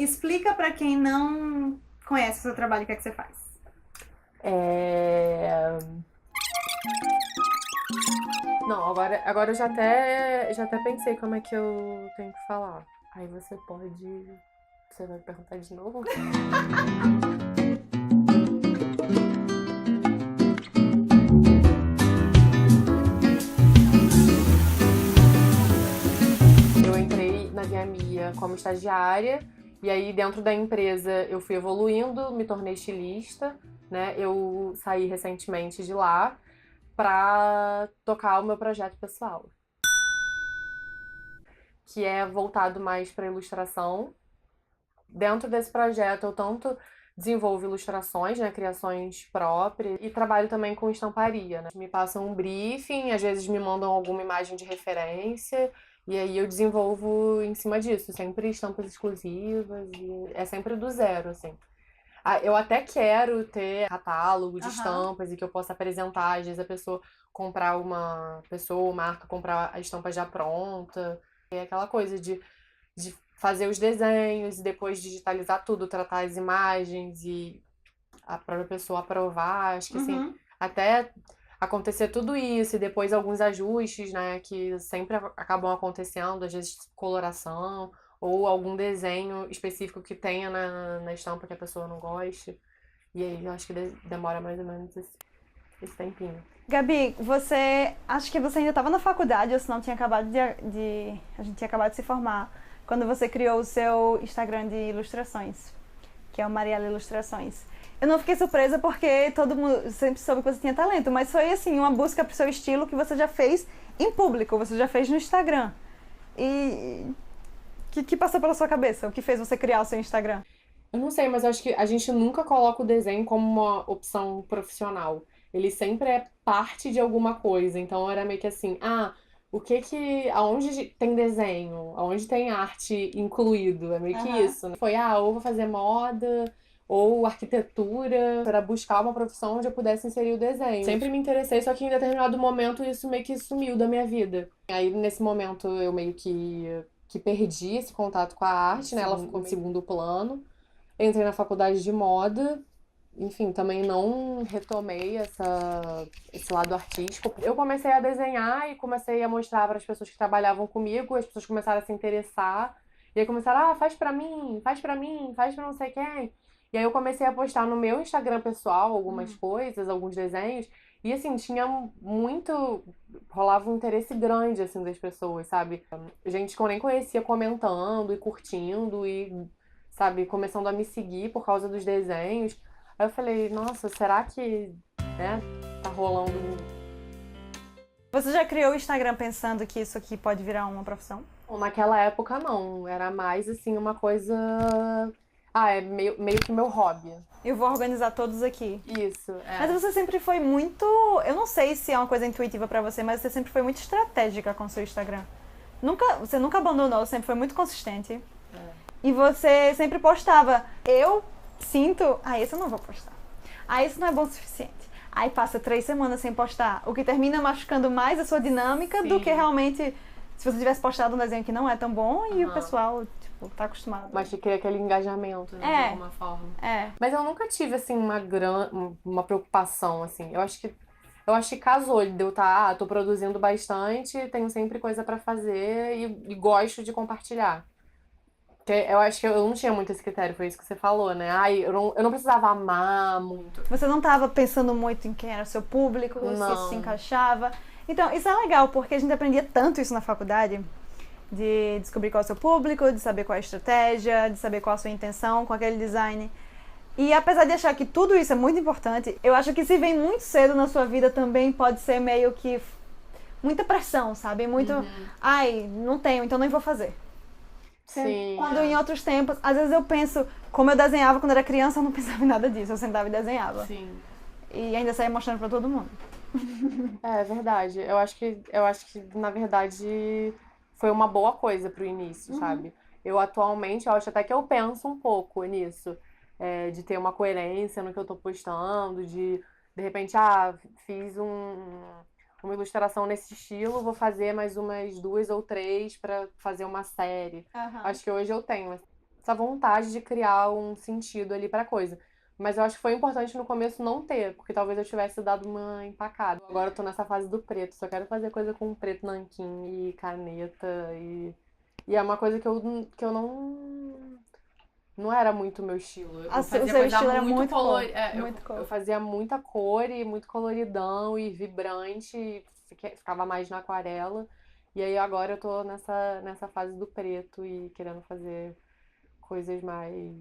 Explica pra quem não conhece o seu trabalho, o que é que você faz. Não, agora eu já até pensei como é que eu tenho que falar. Aí você pode. Você vai perguntar de novo? Eu entrei na Via Mia como estagiária, e aí dentro da empresa eu fui evoluindo, me tornei estilista, né? Eu saí recentemente de lá para tocar o meu projeto pessoal, que é voltado mais para ilustração. Dentro desse projeto eu tanto desenvolvo ilustrações, né, criações próprias, e trabalho também com estamparia, né? Me passam um briefing, às vezes me mandam alguma imagem de referência, e aí eu desenvolvo em cima disso, sempre estampas exclusivas, e é sempre do zero, assim. Ah, eu até quero ter catálogo de Aham. estampas e que eu possa apresentar, às vezes a pessoa comprar uma pessoa, marca, comprar a estampa já pronta. É aquela coisa de fazer os desenhos e depois digitalizar tudo, tratar as imagens e a própria pessoa aprovar. Acho que assim, Uhum. até acontecer tudo isso e depois alguns ajustes, né, que sempre acabam acontecendo, às vezes coloração ou algum desenho específico que tenha na estampa que a pessoa não goste. E aí eu acho que demora mais ou menos esse tempinho. Gabi, você. Acho que você ainda estava na faculdade, ou se não tinha acabado A gente tinha acabado de se formar. Quando você criou o seu Instagram de ilustrações, que é o Mariela Ilustrações. Eu não fiquei surpresa porque todo mundo sempre soube que você tinha talento, mas foi assim, uma busca pro seu estilo que você já fez em público, você já fez no Instagram. E que passou pela sua cabeça? O que fez você criar o seu Instagram? Eu não sei, mas eu acho que a gente nunca coloca o desenho como uma opção profissional. Ele sempre é parte de alguma coisa. Então era meio que assim, aonde tem desenho, aonde tem arte incluído, é meio que Aham. isso, né? Foi, ou vou fazer moda, ou arquitetura, para buscar uma profissão onde eu pudesse inserir o desenho. Sempre me interessei, só que em determinado momento isso meio que sumiu da minha vida. Aí nesse momento eu meio que perdi esse contato com a arte, né? Ela ficou em segundo plano. Entrei na faculdade de moda, enfim, também não retomei esse lado artístico. Eu comecei a desenhar e comecei a mostrar para as pessoas que trabalhavam comigo, as pessoas começaram a se interessar. E aí começaram, faz pra mim, faz pra mim, faz pra não sei quem. E aí eu comecei a postar no meu Instagram pessoal algumas coisas, alguns desenhos. E assim, tinha muito. Rolava um interesse grande, assim, das pessoas, sabe? Gente que eu nem conhecia comentando e curtindo e sabe, começando a me seguir por causa dos desenhos. Aí eu falei, nossa, será que, né, tá rolando. Você já criou o Instagram pensando que isso aqui pode virar uma profissão? Bom, naquela época não, era mais assim uma coisa. É meio que meu hobby. Eu vou organizar todos aqui. Isso, Mas é. você sempre foi muito. Eu não sei se é uma coisa intuitiva pra você, mas você sempre foi muito estratégica com o seu Instagram. Você nunca abandonou, sempre foi muito consistente. E você sempre postava. Eu sinto. Esse eu não vou postar. Isso não é bom o suficiente. Aí passa 3 semanas sem postar. O que termina machucando mais a sua dinâmica do que Sim. realmente se você tivesse postado um desenho que não é tão bom e o Aham. pessoal, tipo, tá acostumado. Mas que queria aquele engajamento, né, de alguma forma. Mas eu nunca tive, assim, uma preocupação, assim. Eu acho que casou de eu estar, tô produzindo bastante, tenho sempre coisa pra fazer e gosto de compartilhar. Porque eu acho que eu não tinha muito esse critério, foi isso que você falou, né? Eu não precisava amar muito. Você não estava pensando muito em quem era o seu público, se isso se Não. encaixava. Então, isso é legal, porque a gente aprendia tanto isso na faculdade, de descobrir qual é o seu público, de saber qual é a estratégia, de saber qual é a sua intenção com aquele design. E apesar de achar que tudo isso é muito importante, eu acho que se vem muito cedo na sua vida também pode ser meio que muita pressão, sabe? Muito, não tenho, então nem vou fazer. Sim, Quando em outros tempos, às vezes eu penso, como eu desenhava quando era criança, eu não pensava em nada disso, eu sentava e desenhava. sim. E ainda saía mostrando pra todo mundo. É verdade. Eu acho que, na verdade, foi uma boa coisa pro início, sabe? Eu atualmente, eu acho até que eu penso um pouco nisso. De ter uma coerência no que eu tô postando, de repente, fiz uma ilustração nesse estilo, vou fazer mais umas 2 ou 3 pra fazer uma série. Aham. Acho que hoje eu tenho. essa vontade de criar um sentido ali pra coisa. Mas eu acho que foi importante no começo não ter, porque talvez eu tivesse dado uma empacada. Agora eu tô nessa fase do preto, só quero fazer coisa com preto nanquim e caneta e é uma coisa que eu não era muito meu estilo. Eu O fazia seu coisa estilo era muito muito color, cor. Muito eu cor. fazia muita cor e muito coloridão e vibrante, e ficava mais na aquarela. E aí agora eu tô nessa fase do preto e querendo fazer coisas mais,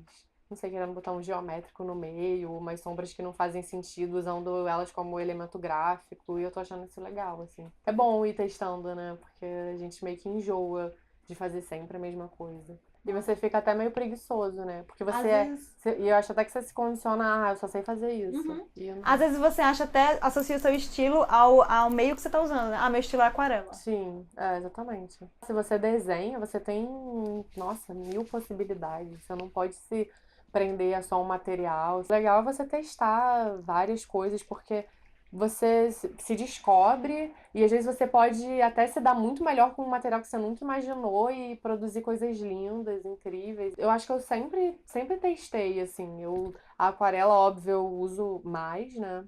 não sei, querendo botar um geométrico no meio, umas sombras que não fazem sentido, usando elas como elemento gráfico, e eu tô achando isso legal, assim. É bom ir testando, né? Porque a gente meio que enjoa de fazer sempre a mesma coisa. E você fica até meio preguiçoso, né? Porque Às você vezes. e eu acho até que você se condiciona, eu só sei fazer isso. Uhum. E eu não- Às vezes você acha até, associa o seu estilo ao meio que você tá usando, né? Ah, meu estilo é aquarela. Sim, exatamente. Se você desenha, você tem, nossa, mil possibilidades. Você não pode se prender a só um material. O legal é você testar várias coisas, porque você se descobre e às vezes você pode até se dar muito melhor com um material que você nunca imaginou e produzir coisas lindas, incríveis. Eu acho que eu sempre testei, assim. A aquarela, óbvio, eu uso mais, né?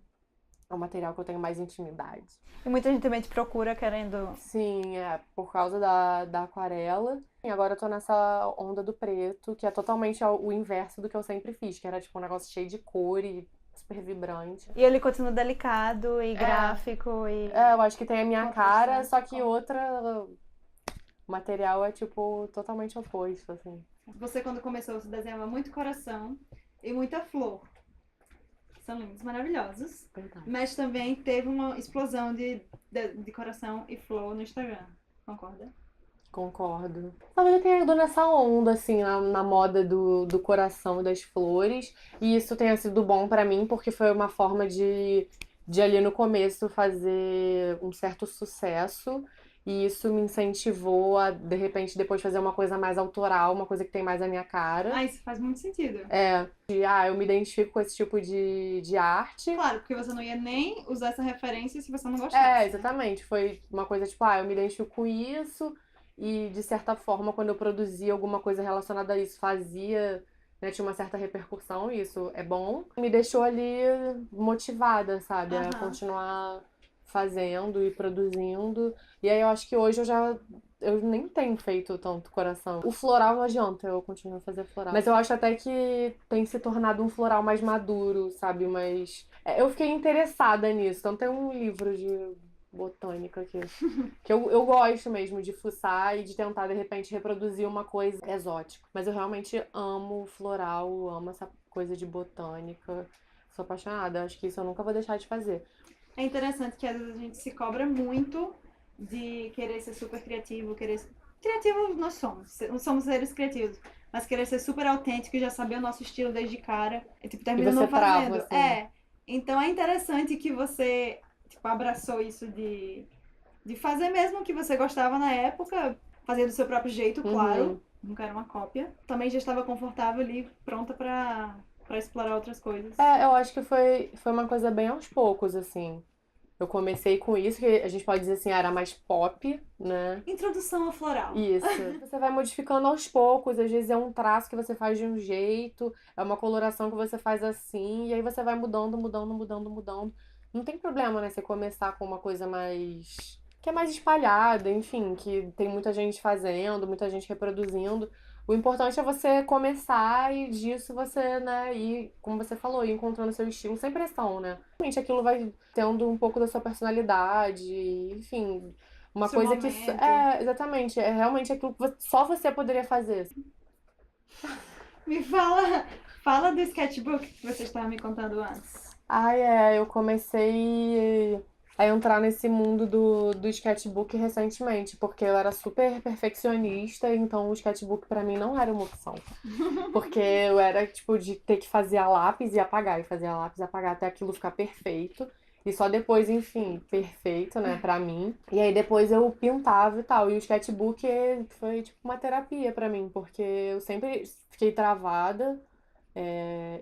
É um material que eu tenho mais intimidade. E muita gente também te procura querendo. Sim, por causa da aquarela. E agora eu tô nessa onda do preto, que é totalmente o inverso do que eu sempre fiz, que era tipo um negócio cheio de cor e super vibrante. E ele continua delicado e gráfico e. Eu acho que tem a minha cara, só que outra. O material é tipo totalmente oposto, assim. Você, quando começou, você desenhava muito coração e muita flor. São lindos, maravilhosos. Verdade. Mas também teve uma explosão de coração e flor no Instagram. Concorda? Concordo. Talvez eu tenha ido nessa onda, assim, na moda do coração e das flores. E isso tenha sido bom pra mim, porque foi uma forma de ali no começo fazer um certo sucesso. E isso me incentivou a, de repente, depois fazer uma coisa mais autoral, uma coisa que tem mais a minha cara. Ah, isso faz muito sentido. Eu me identifico com esse tipo de arte. Claro, porque você não ia nem usar essa referência se você não gostasse. Exatamente. Foi uma coisa tipo, eu me identifico com isso. E, de certa forma, quando eu produzia alguma coisa relacionada a isso, fazia, né, tinha uma certa repercussão, e isso é bom. Me deixou ali motivada, sabe? A continuar fazendo e produzindo. E aí eu acho que hoje eu nem tenho feito tanto coração. O floral não adianta, eu continuo a fazer floral. Mas eu acho até que tem se tornado um floral mais maduro, sabe? Mas eu fiquei interessada nisso. Então tem um livro de botânica aqui. Que eu gosto mesmo de fuçar e de tentar, de repente, reproduzir uma coisa exótica. Mas eu realmente amo floral, amo essa coisa de botânica. Sou apaixonada. Acho que isso eu nunca vou deixar de fazer. É interessante que às vezes a gente se cobra muito de querer ser super criativo, Criativos nós somos seres criativos. Mas querer ser super autêntico e já saber o nosso estilo desde cara. E tipo, termina você não fazendo. trava, assim. Então é interessante que você, tipo, abraçou isso de fazer mesmo o que você gostava na época, fazer do seu próprio jeito, claro. Nunca era uma cópia. Também já estava confortável ali, pronta pra explorar outras coisas. Eu acho que foi uma coisa bem aos poucos, assim. Eu comecei com isso, que a gente pode dizer assim, era mais pop, né? Introdução ao floral. Isso. Você vai modificando aos poucos, às vezes é um traço que você faz de um jeito, é uma coloração que você faz assim, e aí você vai mudando, mudando, mudando, mudando. Não tem problema, né? Você começar com uma coisa mais que é mais espalhada, enfim, que tem muita gente fazendo, muita gente reproduzindo. O importante é você começar e disso você, né, ir, como você falou, ir encontrando seu estilo sem pressão, né? Realmente aquilo vai tendo um pouco da sua personalidade, enfim, uma Seu coisa que momento. exatamente, é realmente aquilo que só você poderia fazer. Me fala do sketchbook que você estava me contando antes. Eu comecei a entrar nesse mundo do sketchbook recentemente, porque eu era super perfeccionista, então o sketchbook pra mim não era uma opção. Porque eu era, tipo, de ter que fazer a lápis e apagar, e fazer a lápis e apagar até aquilo ficar perfeito. E só depois, enfim, perfeito, né, pra mim. E aí depois eu pintava e tal. E o sketchbook foi, tipo, uma terapia pra mim, porque eu sempre fiquei travada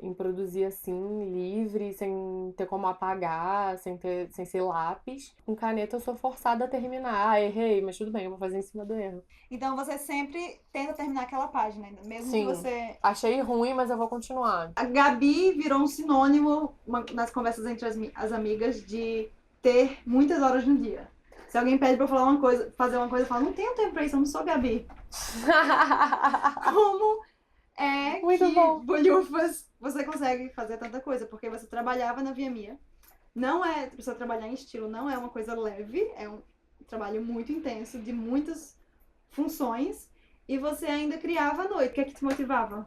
em produzir assim, livre, sem ter como apagar, sem ser lápis. Com caneta eu sou forçada a terminar. Ah, errei, mas tudo bem, eu vou fazer em cima do erro. Então você sempre tenta terminar aquela página, mesmo que Sim, você... achei ruim, mas eu vou continuar. A Gabi virou um sinônimo nas conversas entre as amigas de ter muitas horas no dia. Se alguém pede pra eu falar uma coisa, fazer uma coisa, eu falo, não tenho tempo pra isso, eu não sou Gabi. Como é Muito que, bom. bolhufas, você consegue fazer tanta coisa? Porque você trabalhava na Via Mia. Não é, você trabalhar em estilo não é uma coisa leve, é um trabalho muito intenso, de muitas funções, e você ainda criava à noite. O que é que te motivava?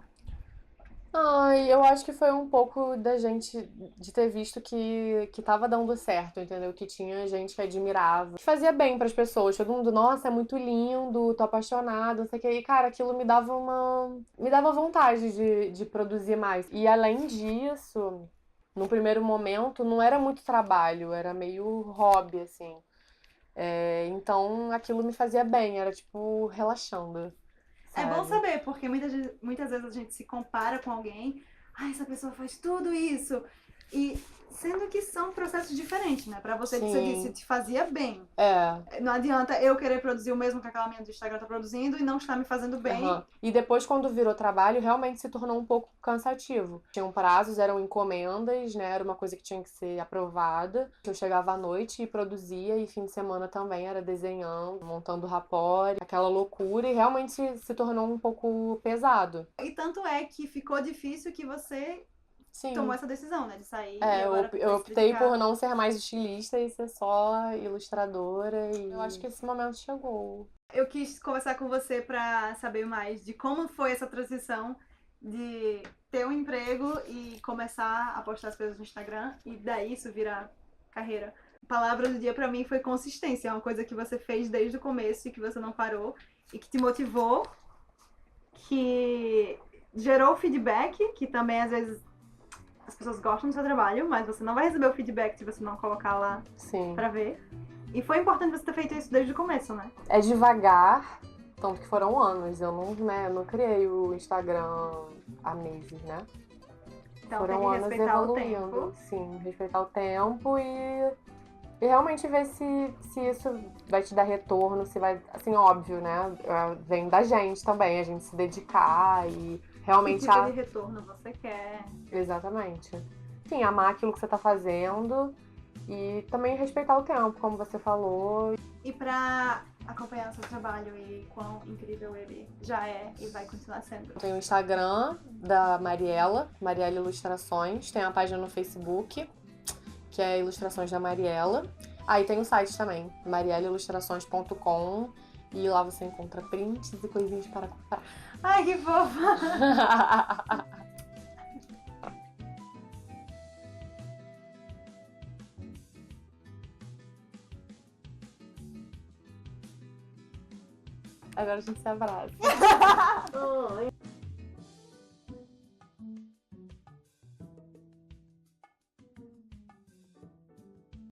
Ai, eu acho que foi um pouco da gente de ter visto que tava dando certo, entendeu? Que tinha gente que admirava, que fazia bem pras pessoas. Todo mundo, nossa, é muito lindo, tô apaixonada, não sei o que. E, cara, aquilo me dava vontade de produzir mais. E além disso, no primeiro momento, não era muito trabalho, era meio hobby, assim. Então aquilo me fazia bem, era tipo relaxando, É bom sabe? saber, porque muitas vezes a gente se compara com alguém. Ah, essa pessoa faz tudo isso. E sendo que são processos diferentes, né? Pra você disse, Sim, te fazia bem. é. Não adianta eu querer produzir o mesmo que aquela minha do Instagram tá produzindo e não estar me fazendo bem. Aham. E depois, quando virou trabalho, realmente se tornou um pouco cansativo. Tinham prazos, eram encomendas, né? Era uma coisa que tinha que ser aprovada. Eu chegava à noite e produzia, e fim de semana também era desenhando, montando rapport, aquela loucura, e realmente se tornou um pouco pesado. E tanto é que ficou difícil que você tomou Sim. essa decisão, né? De sair e agora Eu vai se optei por dedicar. não ser mais estilista e ser só ilustradora, e eu acho que esse momento chegou. Eu quis conversar com você para saber mais de como foi essa transição de ter um emprego e começar a postar as coisas no Instagram e daí isso virar carreira. A palavra do dia para mim foi consistência, é uma coisa que você fez desde o começo e que você não parou e que te motivou, que gerou feedback, que também às vezes as pessoas gostam do seu trabalho, mas você não vai receber o feedback se você não colocar lá Sim. para ver. E foi importante você ter feito isso desde o começo, né? É devagar, tanto que foram anos. Eu não criei o Instagram há meses, né? Então tem Foram que anos respeitar o evoluindo, tempo. sim, respeitar o tempo e realmente ver se isso vai te dar retorno, se vai, assim, óbvio, né? Vem da gente também, a gente se dedicar e Que realmente tipo de retorno você quer? exatamente. Sim, amar aquilo que você tá fazendo e também respeitar o tempo, como você falou. E pra acompanhar o seu trabalho e quão incrível ele já é e vai continuar sendo. Tem o Instagram da Mariela, Mariela Ilustrações, tem a página no Facebook, que é Ilustrações da Mariela. Aí tem o site também, marielilustrações.com, e lá você encontra prints e coisinhas para comprar. Ai, que fofa! Agora a gente se abraça.